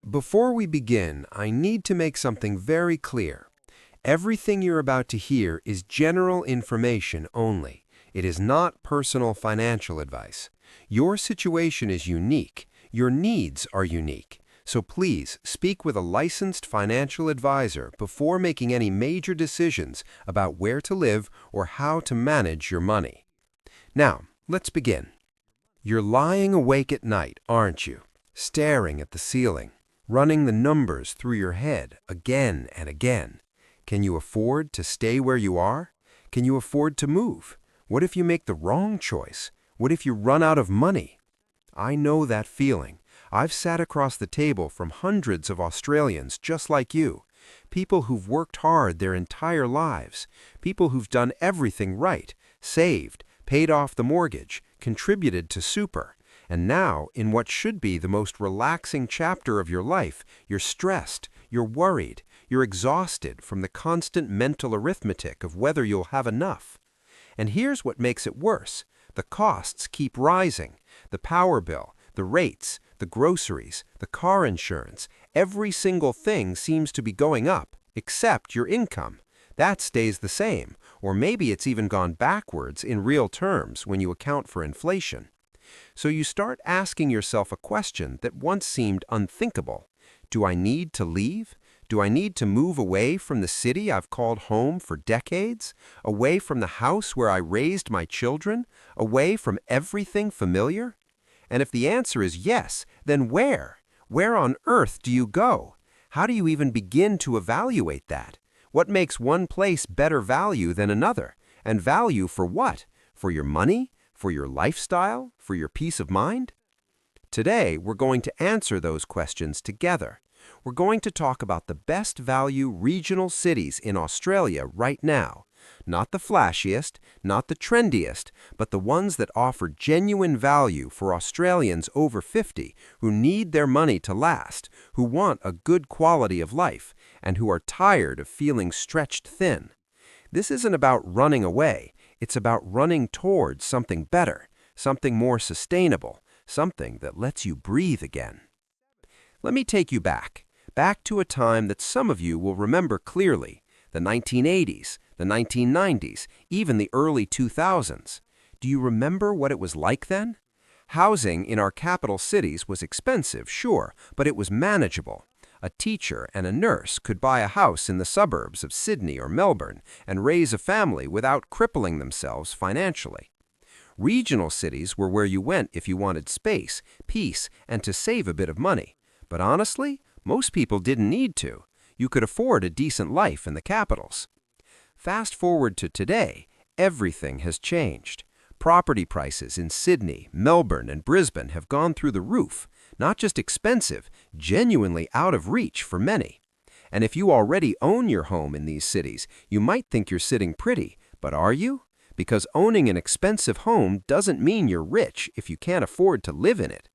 Before we begin, I need to make something very clear. Everything you're about to hear is general information only. It is not personal financial advice. Your situation is unique. Your needs are unique. So please speak with a licensed financial advisor before making any major decisions about where to live or how to manage your money. Now, let's begin. You're lying awake at night, aren't you? Staring at the ceiling, running the numbers through your head again and again. Can you afford to stay where you are? Can you afford to move? What if you make the wrong choice? What if you run out of money? I know that feeling. I've sat across the table from hundreds of Australians just like you. People who've worked hard their entire lives. People who've done everything right, saved, paid off the mortgage, contributed to super. And now, in what should be the most relaxing chapter of your life, you're stressed, you're worried, you're exhausted from the constant mental arithmetic of whether you'll have enough. And here's what makes it worse. The costs keep rising. The power bill, the rates, the groceries, the car insurance, every single thing seems to be going up, except your income. That stays the same, or maybe it's even gone backwards in real terms when you account for inflation. So you start asking yourself a question that once seemed unthinkable. Do I need to leave? Do I need to move away from the city I've called home for decades? Away from the house where I raised my children? Away from everything familiar? And if the answer is yes, then where? Where on earth do you go? How do you even begin to evaluate that? What makes one place better value than another? And value for what? For your money? For your lifestyle? For your peace of mind? Today, we're going to answer those questions together. We're going to talk about the best value regional cities in Australia right now. Not the flashiest, not the trendiest, but the ones that offer genuine value for Australians over 50 who need their money to last, who want a good quality of life, and who are tired of feeling stretched thin. This isn't about running away. It's about running towards something better, something more sustainable, something that lets you breathe again. Let me take you back to a time that some of you will remember clearly, the 1980s, the 1990s, even the early 2000s. Do you remember what it was like then? Housing in our capital cities was expensive, sure, but it was manageable. A teacher and a nurse could buy a house in the suburbs of Sydney or Melbourne and raise a family without crippling themselves financially. Regional cities were where you went if you wanted space, peace, and to save a bit of money. But honestly, most people didn't need to. You could afford a decent life in the capitals. Fast forward to today, everything has changed. Property prices in Sydney, Melbourne, and Brisbane have gone through the roof. Not just expensive, genuinely out of reach for many. And if you already own your home in these cities, you might think you're sitting pretty, but are you? Because owning an expensive home doesn't mean you're rich if you can't afford to live in it.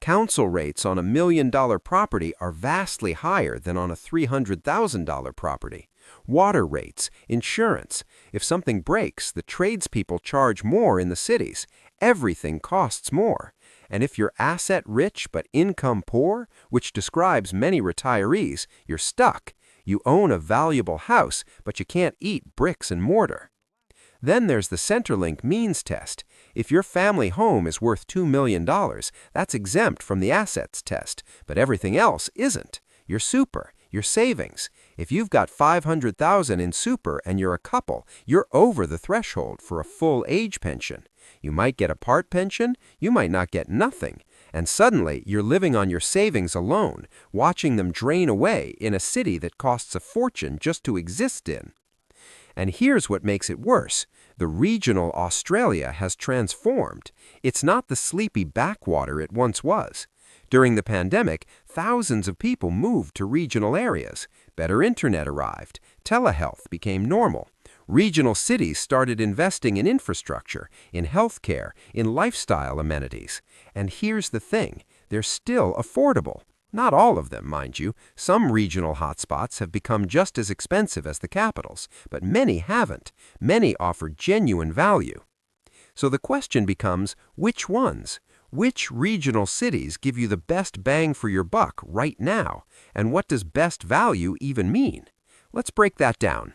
Council rates on $1 million property are vastly higher than on a $300,000 property. Water rates, insurance. If something breaks, the tradespeople charge more in the cities. Everything costs more. And if you're asset-rich but income-poor, which describes many retirees, you're stuck. You own a valuable house, but you can't eat bricks and mortar. Then there's the Centrelink means test. If your family home is worth $2 million, that's exempt from the assets test, but everything else isn't. Your super, your savings. If you've got $500,000 in super and you're a couple, you're over the threshold for a full age pension. You might get a part pension, you might not get nothing. And suddenly, you're living on your savings alone, watching them drain away in a city that costs a fortune just to exist in. And here's what makes it worse. The regional Australia has transformed. It's not the sleepy backwater it once was. During the pandemic, thousands of people moved to regional areas. Better internet arrived. Telehealth became normal. Regional cities started investing in infrastructure, in healthcare, in lifestyle amenities. And here's the thing, they're still affordable. Not all of them, mind you. Some regional hotspots have become just as expensive as the capitals, but many haven't. Many offer genuine value. So the question becomes, which ones? Which regional cities give you the best bang for your buck right now? And what does best value even mean? Let's break that down.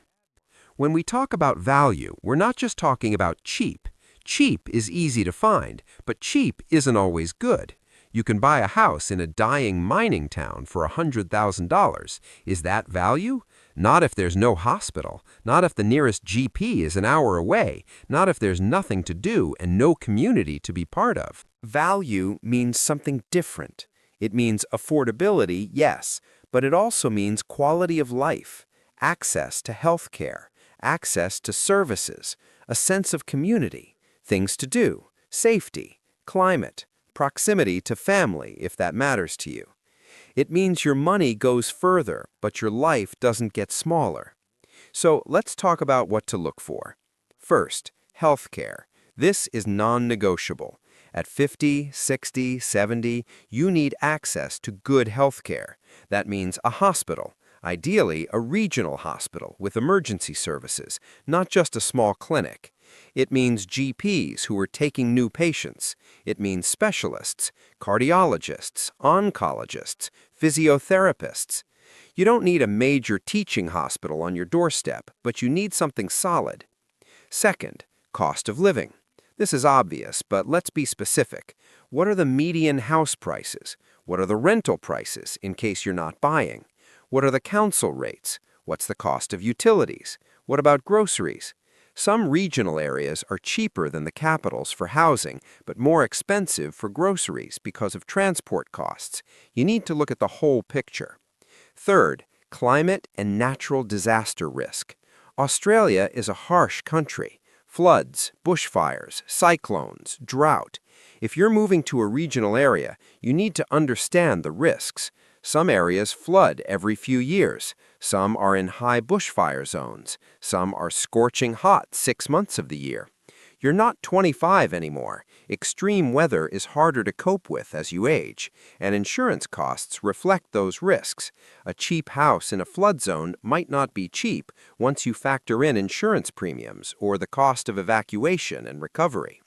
When we talk about value, we're not just talking about cheap. Cheap is easy to find, but cheap isn't always good. You can buy a house in a dying mining town for $100,000. Is that value? Not if there's no hospital, not if the nearest GP is an hour away, not if there's nothing to do and no community to be part of. Value means something different. It means affordability, yes, but it also means quality of life, access to health care, access to services, a sense of community, things to do, safety, climate, proximity to family if that matters to you. It means your money goes further, but your life doesn't get smaller. So let's talk about what to look for. First, healthcare. This is non-negotiable. At 50, 60, 70, you need access to good healthcare. That means a hospital, ideally a regional hospital with emergency services, not just a small clinic. It means GPs who are taking new patients. It means specialists, cardiologists, oncologists, physiotherapists. You don't need a major teaching hospital on your doorstep, but you need something solid. Second, cost of living. This is obvious, but let's be specific. What are the median house prices? What are the rental prices in case you're not buying? What are the council rates? What's the cost of utilities? What about groceries? Some regional areas are cheaper than the capitals for housing, but more expensive for groceries because of transport costs. You need to look at the whole picture. Third, climate and natural disaster risk. Australia is a harsh country. Floods, bushfires, cyclones, drought. If you're moving to a regional area, you need to understand the risks. Some areas flood every few years. Some are in high bushfire zones. Some are scorching hot 6 months of the year. You're not 25 anymore. Extreme weather is harder to cope with as you age, and insurance costs reflect those risks. A cheap house in a flood zone might not be cheap once you factor in insurance premiums or the cost of evacuation and recovery.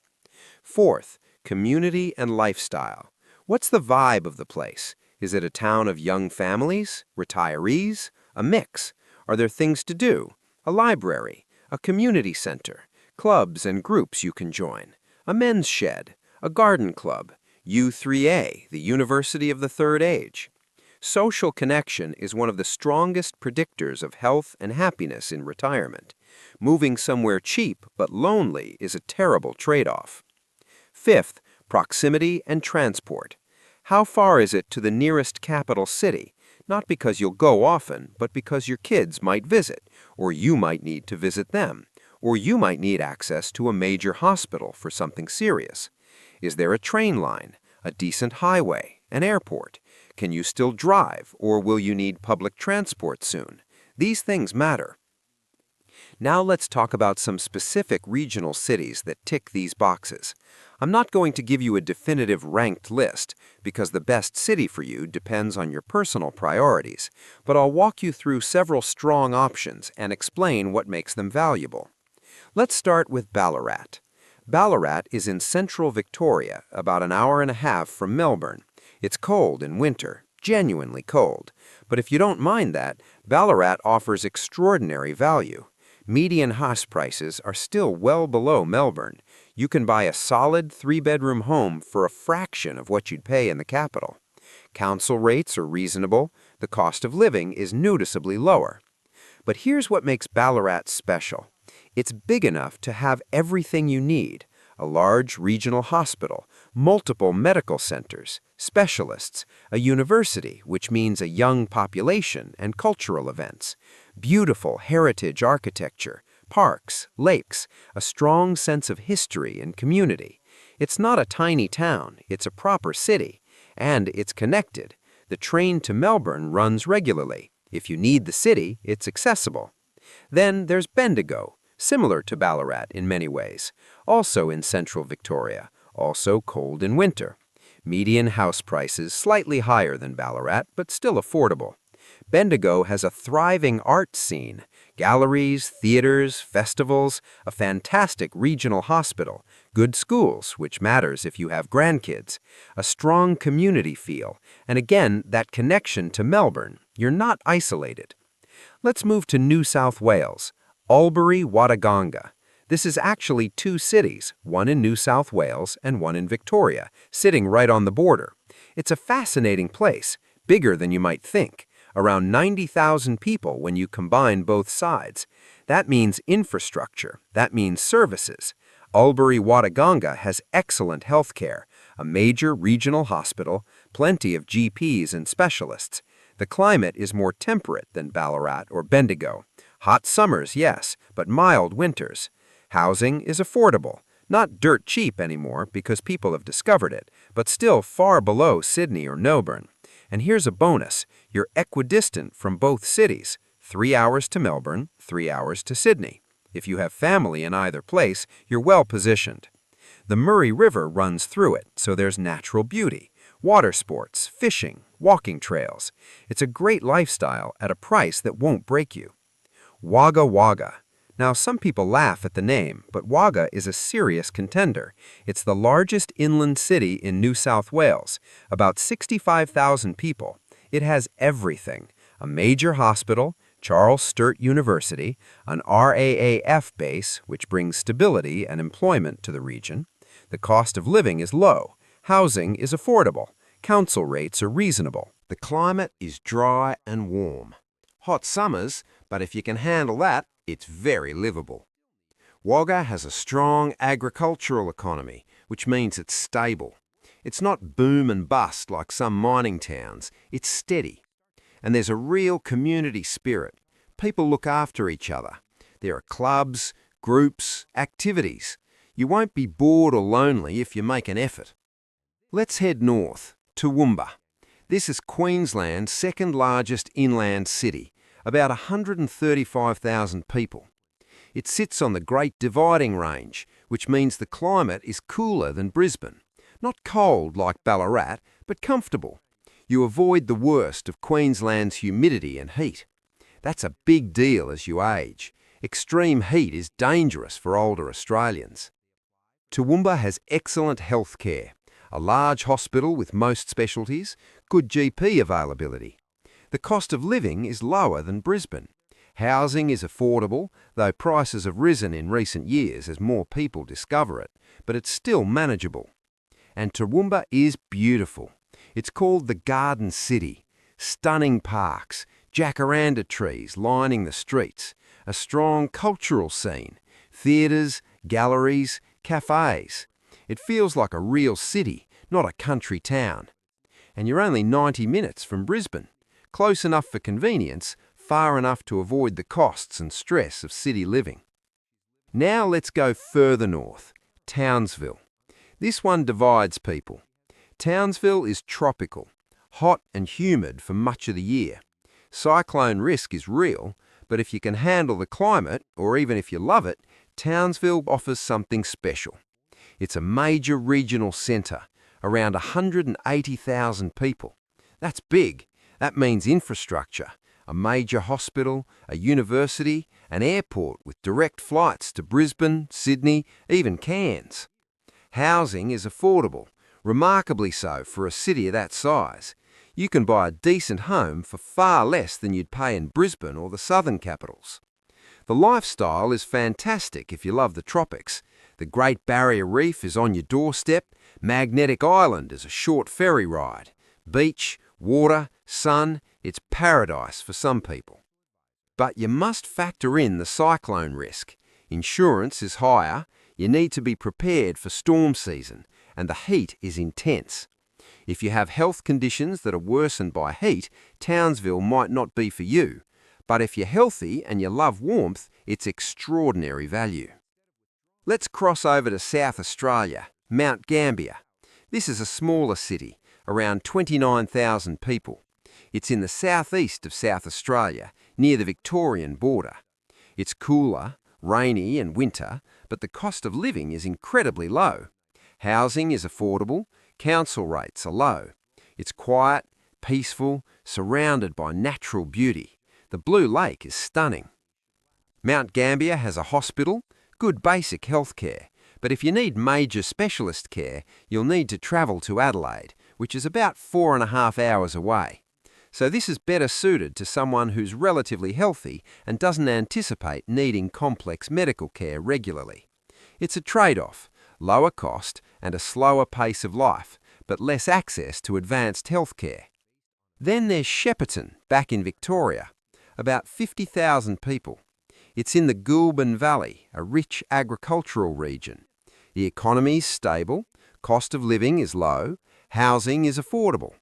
Fourth, community and lifestyle. What's the vibe of the place? Is it a town of young families, retirees, a mix? Are there things to do? A library, a community center, clubs and groups you can join, a men's shed, a garden club, U3A, the University of the Third Age. Social connection is one of the strongest predictors of health and happiness in retirement. Moving somewhere cheap but lonely is a terrible trade-off. Fifth, proximity and transport. How far is it to the nearest capital city? Not because you'll go often, but because your kids might visit, or you might need to visit them, or you might need access to a major hospital for something serious. Is there a train line, a decent highway, an airport? Can you still drive, or will you need public transport soon? These things matter. Now let's talk about some specific regional cities that tick these boxes. I'm not going to give you a definitive ranked list because the best city for you depends on your personal priorities, but I'll walk you through several strong options and explain what makes them valuable. Let's start with Ballarat. Ballarat is in central Victoria, about an hour and a half from Melbourne. It's cold in winter, genuinely cold, but if you don't mind that, Ballarat offers extraordinary value. Median house prices are still well below Melbourne. You can buy a solid 3-bedroom home for a fraction of what you'd pay in the capital. Council rates are reasonable. The cost of living is noticeably lower. But here's what makes Ballarat special. It's big enough to have everything you need: a large regional hospital, multiple medical centers, specialists, a university, which means a young population, and cultural events, beautiful heritage architecture, parks, lakes, a strong sense of history and community. It's not a tiny town, it's a proper city, and it's connected. The train to Melbourne runs regularly. If you need the city, it's accessible. Then there's Bendigo, similar to Ballarat in many ways, also in central Victoria, also cold in winter. Median house prices slightly higher than Ballarat, but still affordable. Bendigo has a thriving art scene, galleries, theaters, festivals, a fantastic regional hospital, good schools, which matters if you have grandkids, a strong community feel, and again, that connection to Melbourne. You're not isolated. Let's move to New South Wales, Albury-Wodonga. This is actually two cities, one in New South Wales and one in Victoria, sitting right on the border. It's a fascinating place, bigger than you might think, around 90,000 people when you combine both sides. That means infrastructure, that means services. Albury-Wodonga has excellent health care, a major regional hospital, plenty of GPs and specialists. The climate is more temperate than Ballarat or Bendigo. Hot summers, yes, but mild winters. Housing is affordable, not dirt cheap anymore because people have discovered it, but still far below Sydney or Melbourne. And here's a bonus, you're equidistant from both cities, 3 hours to Melbourne, 3 hours to Sydney. If you have family in either place, you're well positioned. The Murray River runs through it, so there's natural beauty, water sports, fishing, walking trails. It's a great lifestyle at a price that won't break you. Wagga Wagga. Now, some people laugh at the name, but Wagga is a serious contender. It's the largest inland city in New South Wales, about 65,000 people. It has everything: a major hospital, Charles Sturt University, an RAAF base, which brings stability and employment to the region. The cost of living is low. Housing is affordable. Council rates are reasonable. The climate is dry and warm. Hot summers, but if you can handle that, it's very livable. Wagga has a strong agricultural economy, which means it's stable. It's not boom and bust like some mining towns. It's steady. And there's a real community spirit. People look after each other. There are clubs, groups, activities. You won't be bored or lonely if you make an effort. Let's head north, to Toowoomba. This is Queensland's second largest inland city, about 135,000 people. It sits on the Great Dividing Range, which means the climate is cooler than Brisbane. Not cold like Ballarat, but comfortable. You avoid the worst of Queensland's humidity and heat. That's a big deal as you age. Extreme heat is dangerous for older Australians. Toowoomba has excellent health care, a large hospital with most specialties, good GP availability. The cost of living is lower than Brisbane. Housing is affordable, though prices have risen in recent years as more people discover it, but it's still manageable. And Toowoomba is beautiful. It's called the Garden City. Stunning parks, jacaranda trees lining the streets, a strong cultural scene, theatres, galleries, cafes. It feels like a real city, not a country town. And you're only 90 minutes from Brisbane. Close enough for convenience, far enough to avoid the costs and stress of city living. Now let's go further north, Townsville. This one divides people. Townsville is tropical, hot and humid for much of the year. Cyclone risk is real, but if you can handle the climate, or even if you love it, Townsville offers something special. It's a major regional centre, around 180,000 people. That's big. That means infrastructure, a major hospital, a university, an airport with direct flights to Brisbane, Sydney, even Cairns. Housing is affordable, remarkably so for a city of that size. You can buy a decent home for far less than you'd pay in Brisbane or the southern capitals. The lifestyle is fantastic if you love the tropics. The Great Barrier Reef is on your doorstep. Magnetic Island is a short ferry ride. Beach, water, sun, it's paradise for some people. But you must factor in the cyclone risk. Insurance is higher, you need to be prepared for storm season, and the heat is intense. If you have health conditions that are worsened by heat, Townsville might not be for you. But if you're healthy and you love warmth, it's extraordinary value. Let's cross over to South Australia, Mount Gambier. This is a smaller city, around 29,000 people. It's in the southeast of South Australia, near the Victorian border. It's cooler, rainy in winter, but the cost of living is incredibly low. Housing is affordable, council rates are low. It's quiet, peaceful, surrounded by natural beauty. The Blue Lake is stunning. Mount Gambier has a hospital, good basic health care, but if you need major specialist care, you'll need to travel to Adelaide, which is about 4.5 hours away. So this is better suited to someone who's relatively healthy and doesn't anticipate needing complex medical care regularly. It's a trade-off, lower cost and a slower pace of life, but less access to advanced health care. Then there's Shepparton, back in Victoria, about 50,000 people. It's in the Goulburn Valley, a rich agricultural region. The economy's stable, cost of living is low, housing is affordable.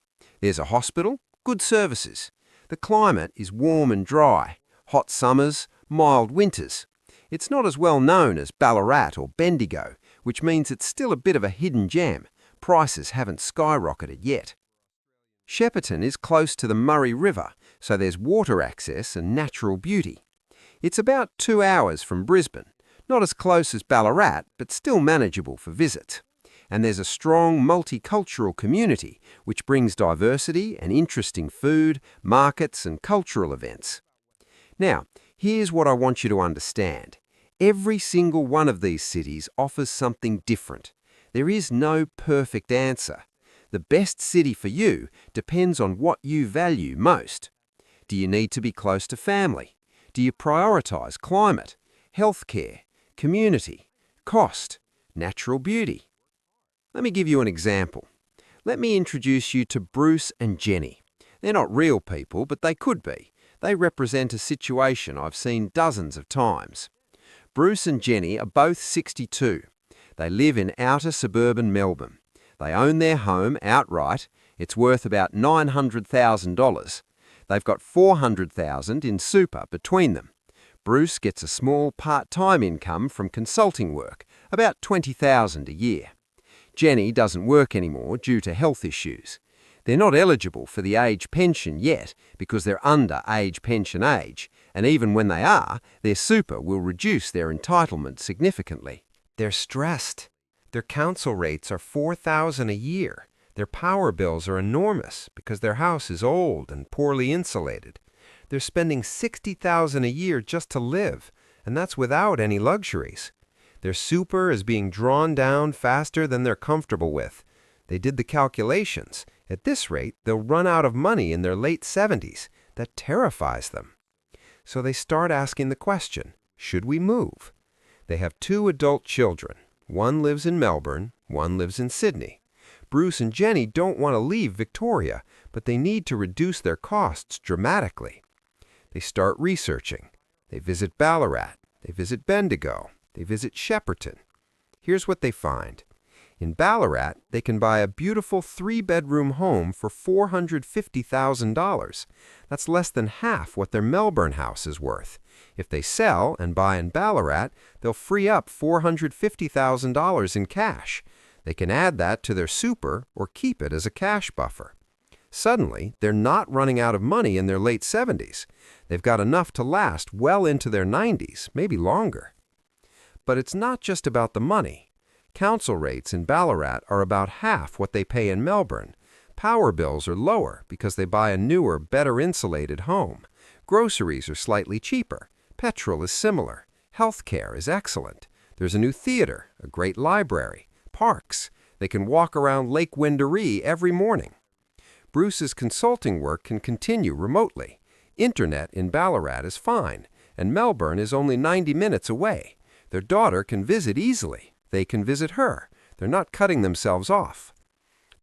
There's a hospital, good services. The climate is warm and dry, hot summers, mild winters. It's not as well known as Ballarat or Bendigo, which means it's still a bit of a hidden gem. Prices haven't skyrocketed yet. Shepparton is close to the Murray River, so there's water access and natural beauty. It's about 2 hours from Brisbane, not as close as Ballarat, but still manageable for visits. And there's a strong multicultural community, which brings diversity and interesting food, markets and cultural events. Now, here's what I want you to understand. Every single one of these cities offers something different. There is no perfect answer. The best city for you depends on what you value most. Do you need to be close to family? Do you prioritize climate, healthcare, community, cost, natural beauty? Let me give you an example. Let me introduce you to Bruce and Jenny. They're not real people, but they could be. They represent a situation I've seen dozens of times. Bruce and Jenny are both 62. They live in outer suburban Melbourne. They own their home outright. It's worth about $900,000. They've got $400,000 in super between them. Bruce gets a small part-time income from consulting work, about $20,000 a year. Jenny doesn't work anymore due to health issues. They're not eligible for the age pension yet because they're under age pension age, and even when they are, their super will reduce their entitlement significantly. They're stressed. Their council rates are $4,000 a year. Their power bills are enormous because their house is old and poorly insulated. They're spending $60,000 a year just to live, and that's without any luxuries. Their super is being drawn down faster than they're comfortable with. They did the calculations. At this rate, they'll run out of money in their late 70s. That terrifies them. So they start asking the question, should we move? They have 2 adult children. One lives in Melbourne, one lives in Sydney. Bruce and Jenny don't want to leave Victoria, but they need to reduce their costs dramatically. They start researching. They visit Ballarat. They visit Bendigo. They visit Shepparton. Here's what they find. In Ballarat, they can buy a beautiful 3-bedroom home for $450,000. That's less than half what their Melbourne house is worth. If they sell and buy in Ballarat, they'll free up $450,000 in cash. They can add that to their super or keep it as a cash buffer. Suddenly, they're not running out of money in their late 70s. They've got enough to last well into their 90s, maybe longer. But it's not just about the money. Council rates in Ballarat are about half what they pay in Melbourne. Power bills are lower because they buy a newer, better insulated home. Groceries are slightly cheaper. Petrol is similar. Healthcare is excellent. There's a new theater, a great library, parks. They can walk around Lake Wendouree every morning. Bruce's consulting work can continue remotely. Internet in Ballarat is fine, and Melbourne is only 90 minutes away. Their daughter can visit easily. They can visit her. They're not cutting themselves off.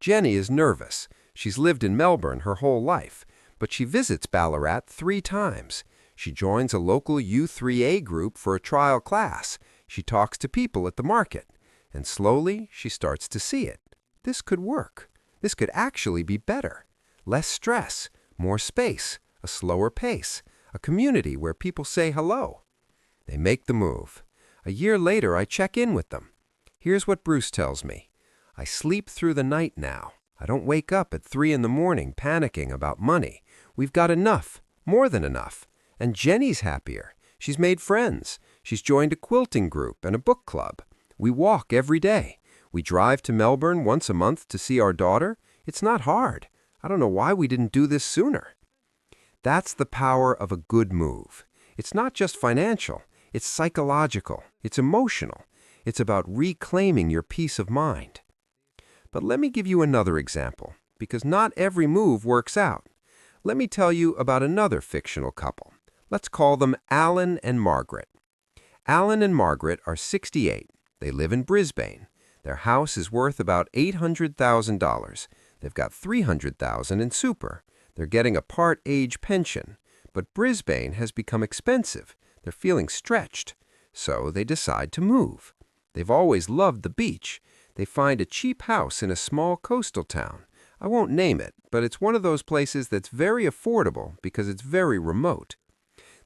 Jenny is nervous. She's lived in Melbourne her whole life, but she visits Ballarat 3 times. She joins a local U3A group for a trial class. She talks to people at the market. And slowly, she starts to see it. This could work. This could actually be better. Less stress, more space, a slower pace, a community where people say hello. They make the move. A year later, I check in with them. Here's what Bruce tells me. I sleep through the night now. I don't wake up at 3 in the morning panicking about money. We've got enough, more than enough. And Jenny's happier. She's made friends. She's joined a quilting group and a book club. We walk every day. We drive to Melbourne once a month to see our daughter. It's not hard. I don't know why we didn't do this sooner. That's the power of a good move. It's not just financial, it's psychological, it's emotional. It's about reclaiming your peace of mind. But let me give you another example, because not every move works out. Let me tell you about another fictional couple. Let's call them Alan and Margaret. Alan and Margaret are 68. They live in Brisbane. Their house is worth about $800,000. They've got $300,000 in super. They're getting a part-age pension. But Brisbane has become expensive. They're feeling stretched. So they decide to move. They've always loved the beach. They find a cheap house in a small coastal town. I won't name it, but it's one of those places that's very affordable because it's very remote.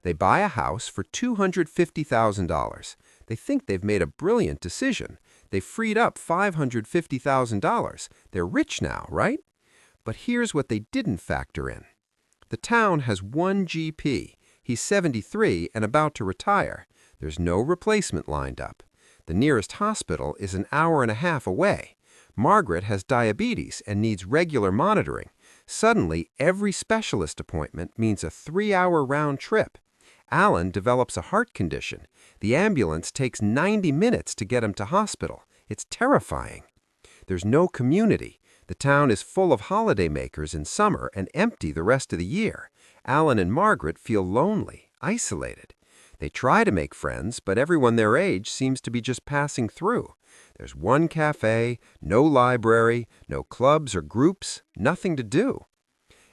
They buy a house for $250,000. They think they've made a brilliant decision. They've freed up $550,000. They're rich now, right? But here's what they didn't factor in. The town has one GP. He's 73 and about to retire. There's no replacement lined up. The nearest hospital is an hour and a half away. Margaret has diabetes and needs regular monitoring. Suddenly, every specialist appointment means a 3-hour round trip. Alan develops a heart condition. The ambulance takes 90 minutes to get him to hospital. It's terrifying. There's no community. The town is full of holidaymakers in summer and empty the rest of the year. Alan and Margaret feel lonely, isolated. They try to make friends, but everyone their age seems to be just passing through. There's one cafe, no library, no clubs or groups, nothing to do.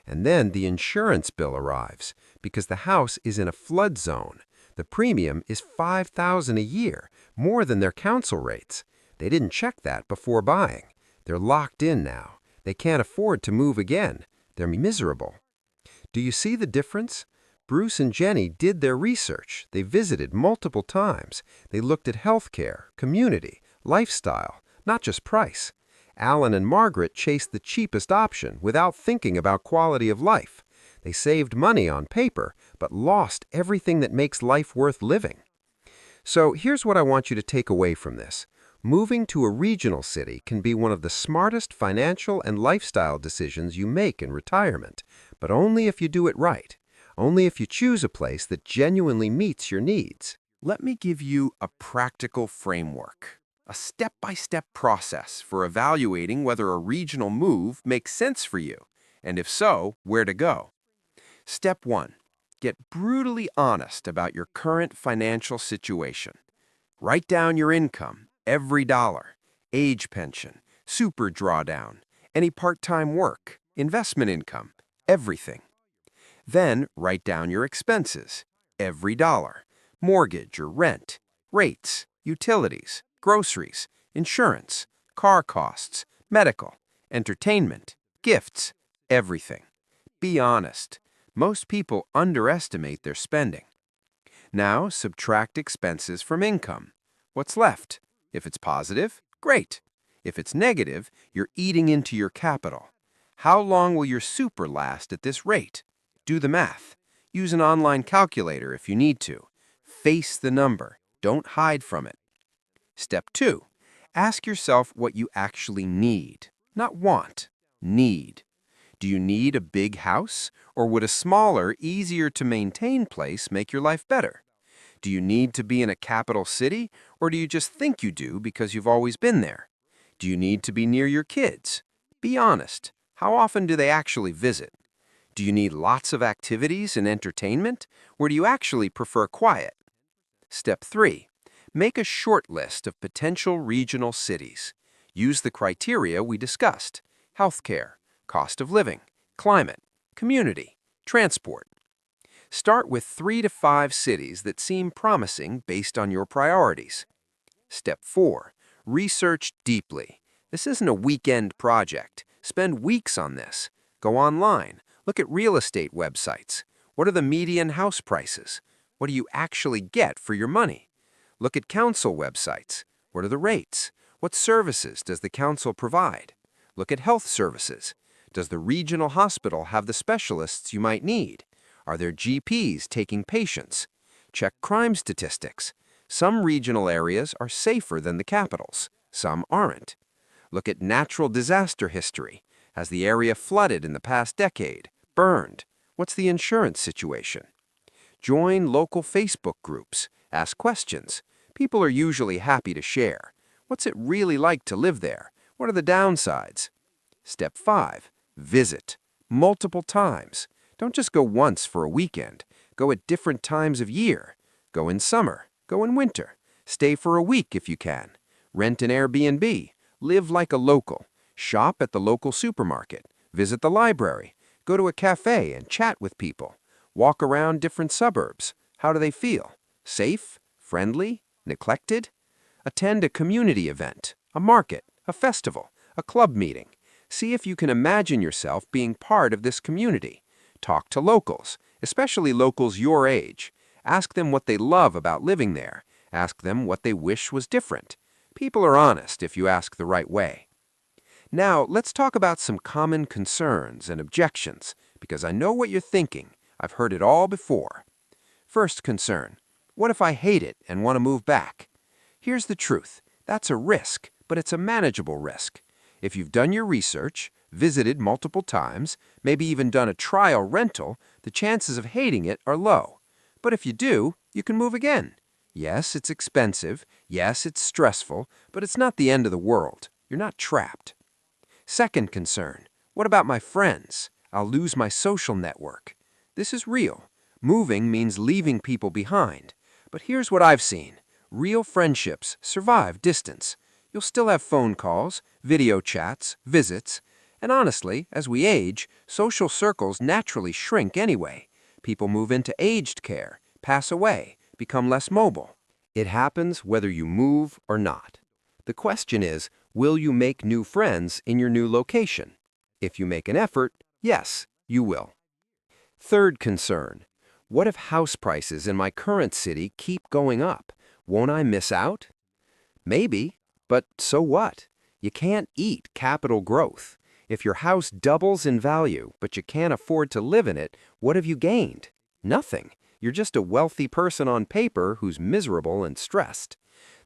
And then the insurance bill arrives because the house is in a flood zone. The premium is $5,000 a year, more than their council rates. They didn't check that before buying. They're locked in now. They can't afford to move again. They're miserable. Do you see the difference? Bruce and Jenny did their research. They visited multiple times. They looked at healthcare, community, lifestyle, not just price. Alan and Margaret chased the cheapest option without thinking about quality of life. They saved money on paper, but lost everything that makes life worth living. So here's what I want you to take away from this. Moving to a regional city can be one of the smartest financial and lifestyle decisions you make in retirement, but only if you do it right. Only if you choose a place that genuinely meets your needs. Let me give you a practical framework, a step-by-step process for evaluating whether a regional move makes sense for you, and if so, where to go. Step 1. Get brutally honest about your current financial situation. Write down your income, every dollar, age pension, super drawdown, any part-time work, investment income, everything. Then write down your expenses, every dollar, mortgage or rent, rates, utilities, groceries, insurance, car costs, medical, entertainment, gifts, everything. Be honest. Most people underestimate their spending. Now subtract expenses from income. What's left? If it's positive, great. If it's negative, you're eating into your capital. How long will your super last at this rate? Do the math. Use an online calculator if you need to. Face the number. Don't hide from it. Step 2. Ask yourself what you actually need, not want. Need. Do you need a big house, or would a smaller, easier-to-maintain place make your life better? Do you need to be in a capital city, or do you just think you do because you've always been there? Do you need to be near your kids? Be honest. How often do they actually visit? Do you need lots of activities and entertainment, or do you actually prefer quiet? Step 3. Make a short list of potential regional cities. Use the criteria we discussed: healthcare, cost of living, climate, community, transport. Start with 3 to 5 cities that seem promising based on your priorities. Step 4. Research deeply. This isn't a weekend project. Spend weeks on this. Go online. Look at real estate websites. What are the median house prices? What do you actually get for your money? Look at council websites. What are the rates? What services does the council provide? Look at health services. Does the regional hospital have the specialists you might need? Are there GPs taking patients? Check crime statistics. Some regional areas are safer than the capitals. Some aren't. Look at natural disaster history. Has the area flooded in the past decade? Burned? What's the insurance situation? Join local Facebook groups. Ask questions. People are usually happy to share. What's it really like to live there? What are the downsides? Step 5. Visit. Multiple times. Don't just go once for a weekend. Go at different times of year. Go in summer. Go in winter. Stay for a week if you can. Rent an Airbnb. Live like a local. Shop at the local supermarket. Visit the library. Go to a cafe and chat with people. Walk around different suburbs. How do they feel? Safe? Friendly? Neglected? Attend a community event, a market, a festival, a club meeting. See if you can imagine yourself being part of this community. Talk to locals, especially locals your age. Ask them what they love about living there. Ask them what they wish was different. People are honest if you ask the right way. Now, let's talk about some common concerns and objections, because I know what you're thinking. I've heard it all before. First concern, what if I hate it and want to move back? Here's the truth. That's a risk, but it's a manageable risk. If you've done your research, visited multiple times, maybe even done a trial rental, the chances of hating it are low. But if you do, you can move again. Yes, it's expensive. Yes, it's stressful, but it's not the end of the world. You're not trapped. Second concern, what about my friends? I'll lose my social network. This is real. Moving means leaving people behind. But here's what I've seen. Real friendships survive distance. You'll still have phone calls, video chats, visits. And honestly, as we age, social circles naturally shrink anyway. People move into aged care, pass away, become less mobile. It happens whether you move or not. The question is, will you make new friends in your new location? If you make an effort, yes, you will. Third concern, what if house prices in my current city keep going up? Won't I miss out? Maybe, but so what? You can't eat capital growth. If your house doubles in value, but you can't afford to live in it, what have you gained? Nothing. You're just a wealthy person on paper who's miserable and stressed.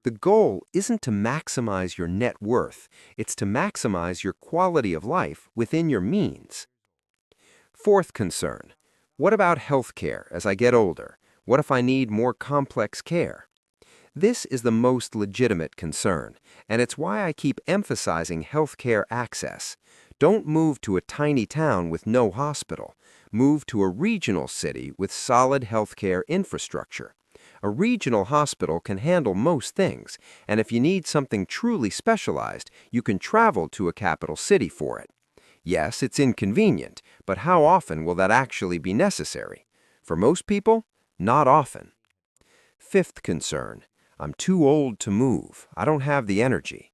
The goal isn't to maximize your net worth. It's to maximize your quality of life within your means. Fourth concern, what about health care as I get older? What if I need more complex care? This is the most legitimate concern, and it's why I keep emphasizing healthcare access. Don't move to a tiny town with no hospital. Move to a regional city with solid healthcare infrastructure. A regional hospital can handle most things, and if you need something truly specialized, you can travel to a capital city for it. Yes, it's inconvenient, but how often will that actually be necessary? For most people, not often. Fifth concern, I'm too old to move. I don't have the energy.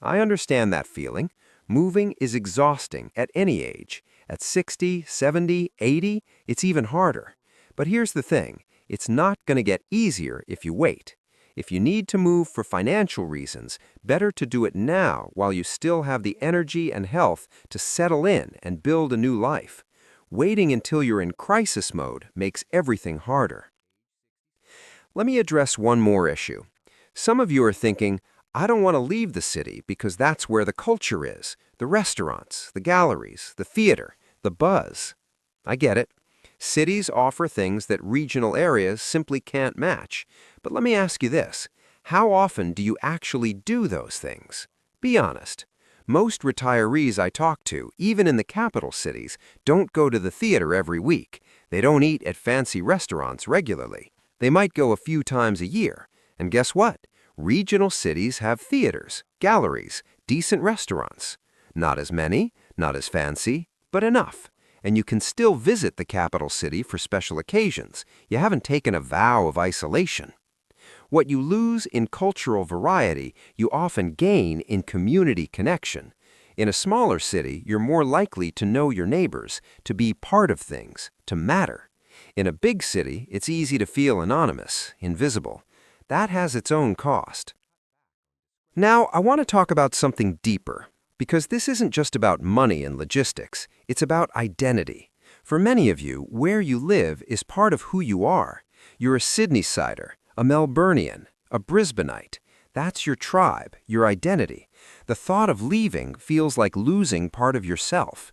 I understand that feeling. Moving is exhausting at any age. At 60, 70, 80, it's even harder. But here's the thing, it's not going to get easier if you wait. If you need to move for financial reasons, better to do it now while you still have the energy and health to settle in and build a new life. Waiting until you're in crisis mode makes everything harder. Let me address one more issue. Some of you are thinking, I don't want to leave the city because that's where the culture is, the restaurants, the galleries, the theater, the buzz. I get it. Cities offer things that regional areas simply can't match. But let me ask you this. How often do you actually do those things? Be honest. Most retirees I talk to, even in the capital cities, don't go to the theater every week. They don't eat at fancy restaurants regularly. They might go a few times a year. And guess what? Regional cities have theaters, galleries, decent restaurants. Not as many, not as fancy, but enough. And you can still visit the capital city for special occasions. You haven't taken a vow of isolation. What you lose in cultural variety, you often gain in community connection. In a smaller city, you're more likely to know your neighbors, to be part of things, to matter. In a big city, it's easy to feel anonymous, invisible. That has its own cost. Now, I want to talk about something deeper. Because this isn't just about money and logistics, it's about identity. For many of you, where you live is part of who you are. You're a Sydneysider, a Melburnian, a Brisbaneite. That's your tribe, your identity. The thought of leaving feels like losing part of yourself.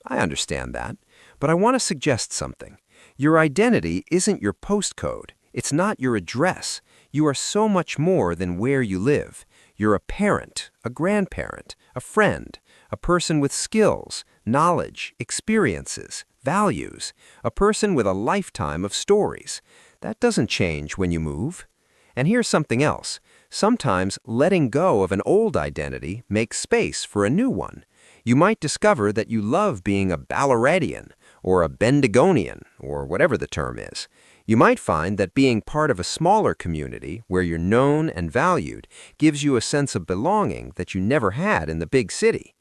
I understand that, but I want to suggest something. Your identity isn't your postcode. It's not your address. You are so much more than where you live. You're a parent, a grandparent, a friend, a person with skills, knowledge, experiences, values, a person with a lifetime of stories. That doesn't change when you move. And here's something else. Sometimes letting go of an old identity makes space for a new one. You might discover that you love being a Ballaradian or a Bendigonian or whatever the term is. You might find that being part of a smaller community where you're known and valued gives you a sense of belonging that you never had in the big city.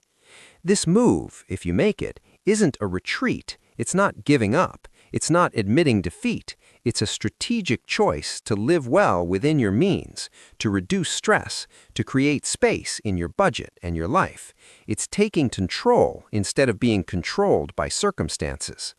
This move, if you make it, isn't a retreat. It's not giving up. It's not admitting defeat. It's a strategic choice to live well within your means, to reduce stress, to create space in your budget and your life. It's taking control instead of being controlled by circumstances.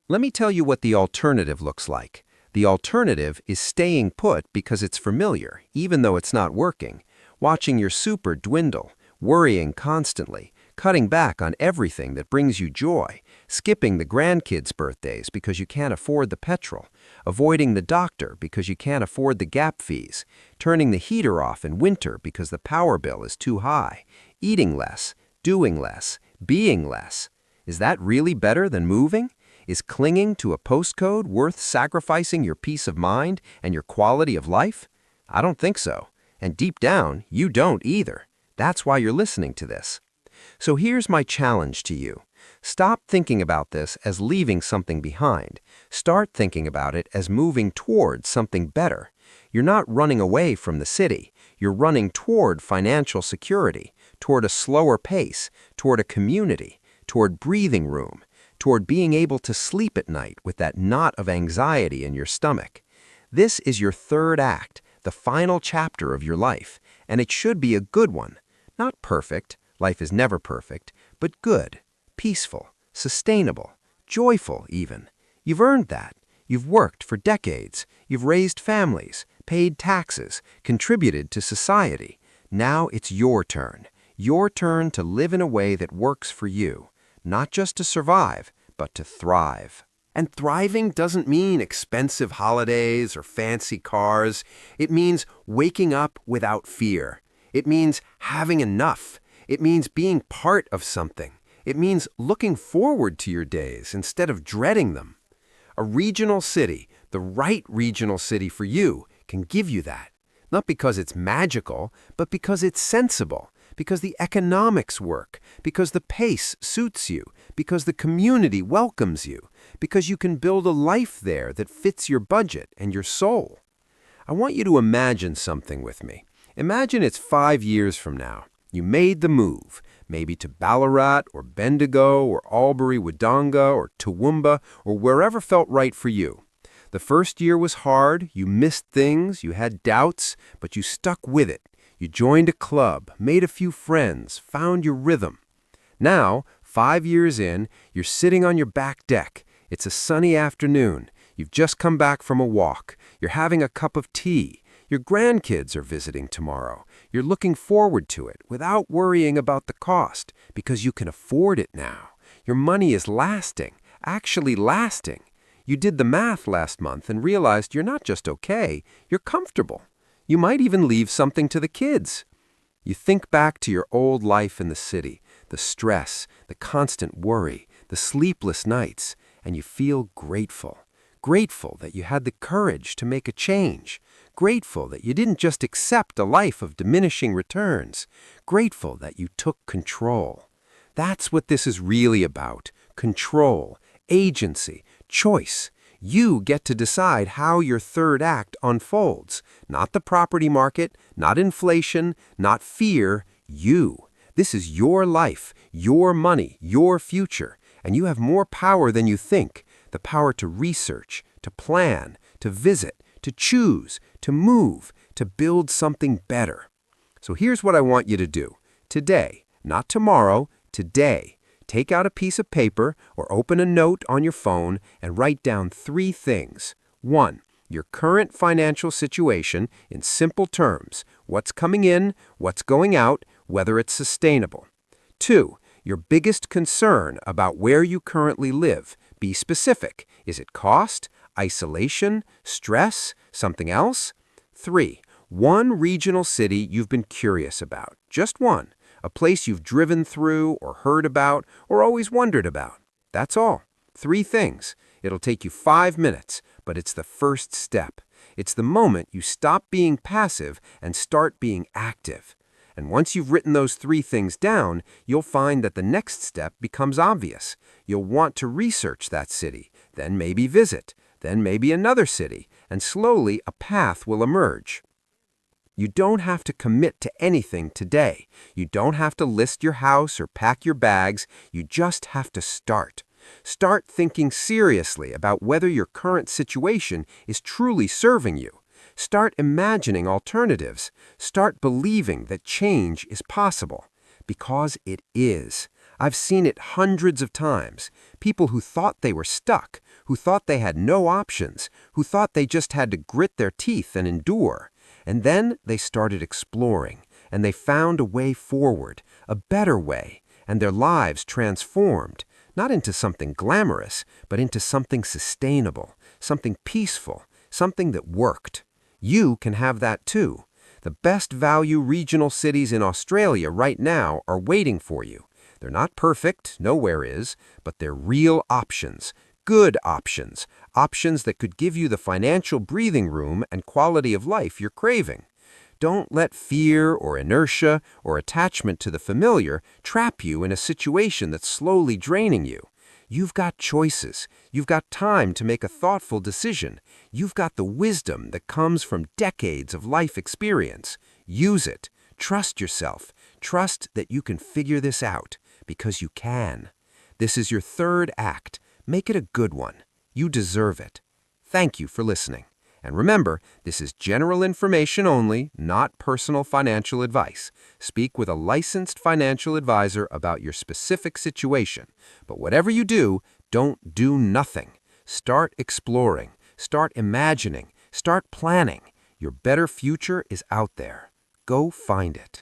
Let me tell you what the alternative looks like. The alternative is staying put because it's familiar, even though it's not working, watching your super dwindle, worrying constantly, cutting back on everything that brings you joy, skipping the grandkids' birthdays because you can't afford the petrol, avoiding the doctor because you can't afford the gap fees, turning the heater off in winter because the power bill is too high, eating less, doing less, being less. Is that really better than moving? Is clinging to a postcode worth sacrificing your peace of mind and your quality of life? I don't think so. And deep down, you don't either. That's why you're listening to this. So here's my challenge to you. Stop thinking about this as leaving something behind. Start thinking about it as moving towards something better. You're not running away from the city. You're running toward financial security, toward a slower pace, toward a community, toward breathing room, toward being able to sleep at night with that knot of anxiety in your stomach. This is your third act, the final chapter of your life, and it should be a good one. Not perfect. Life is never perfect, but good, peaceful, sustainable, joyful even. You've earned that. You've worked for decades. You've raised families, paid taxes, contributed to society. Now it's your turn. Your turn to live in a way that works for you, not just to survive, but to thrive. And thriving doesn't mean expensive holidays or fancy cars. It means waking up without fear. It means having enough. It means being part of something. It means looking forward to your days instead of dreading them. A regional city, the right regional city for you, can give you that. Not because it's magical, but because it's sensible, because the economics work, because the pace suits you, because the community welcomes you, because you can build a life there that fits your budget and your soul. I want you to imagine something with me. Imagine it's 5 years from now. You made the move, maybe to Ballarat or Bendigo or Albury-Wodonga or Toowoomba or wherever felt right for you. The first year was hard, you missed things, you had doubts, but you stuck with it. You joined a club, made a few friends, found your rhythm. Now, 5 years in, you're sitting on your back deck. It's a sunny afternoon. You've just come back from a walk. You're having a cup of tea. Your grandkids are visiting tomorrow. You're looking forward to it without worrying about the cost because you can afford it now. Your money is lasting, actually lasting. You did the math last month and realized you're not just okay, you're comfortable. You might even leave something to the kids. You think back to your old life in the city, the stress, the constant worry, the sleepless nights, and you feel grateful. Grateful that you had the courage to make a change. Grateful that you didn't just accept a life of diminishing returns. Grateful that you took control. That's what this is really about. Control, agency, choice. You get to decide how your third act unfolds. Not the property market, not inflation, not fear. You. This is your life, your money, your future. And you have more power than you think. The power to research, to plan, to visit, to choose, to move, to build something better. So here's what I want you to do. Today, not tomorrow, today. Take out a piece of paper or open a note on your phone and write down 3 things. 1. Your current financial situation in simple terms. What's coming in, what's going out, whether it's sustainable. 2. Your biggest concern about where you currently live. Be specific. Is it cost, isolation, stress, something else? 3. One regional city you've been curious about. Just one. A place you've driven through or heard about or always wondered about. That's all. 3 things. It'll take you 5 minutes, but it's the first step. It's the moment you stop being passive and start being active. And once you've written those 3 things down, you'll find that the next step becomes obvious. You'll want to research that city, then maybe visit, then maybe another city, and slowly a path will emerge. You don't have to commit to anything today. You don't have to list your house or pack your bags. You just have to start. Start thinking seriously about whether your current situation is truly serving you. Start imagining alternatives. Start believing that change is possible. Because it is. I've seen it hundreds of times. People who thought they were stuck, who thought they had no options, who thought they just had to grit their teeth and endure. And then they started exploring, and they found a way forward, a better way, and their lives transformed, not into something glamorous, but into something sustainable, something peaceful, something that worked. You can have that too. The best value regional cities in Australia right now are waiting for you. They're not perfect, nowhere is, but they're real options, good options, options that could give you the financial breathing room and quality of life you're craving. Don't let fear or inertia or attachment to the familiar trap you in a situation that's slowly draining you. You've got choices. You've got time to make a thoughtful decision. You've got the wisdom that comes from decades of life experience. Use it. Trust yourself. Trust that you can figure this out, because you can. This is your 3rd act. Make it a good one. You deserve it. Thank you for listening. And remember, this is general information only, not personal financial advice. Speak with a licensed financial advisor about your specific situation. But whatever you do, don't do nothing. Start exploring. Start imagining. Start planning. Your better future is out there. Go find it.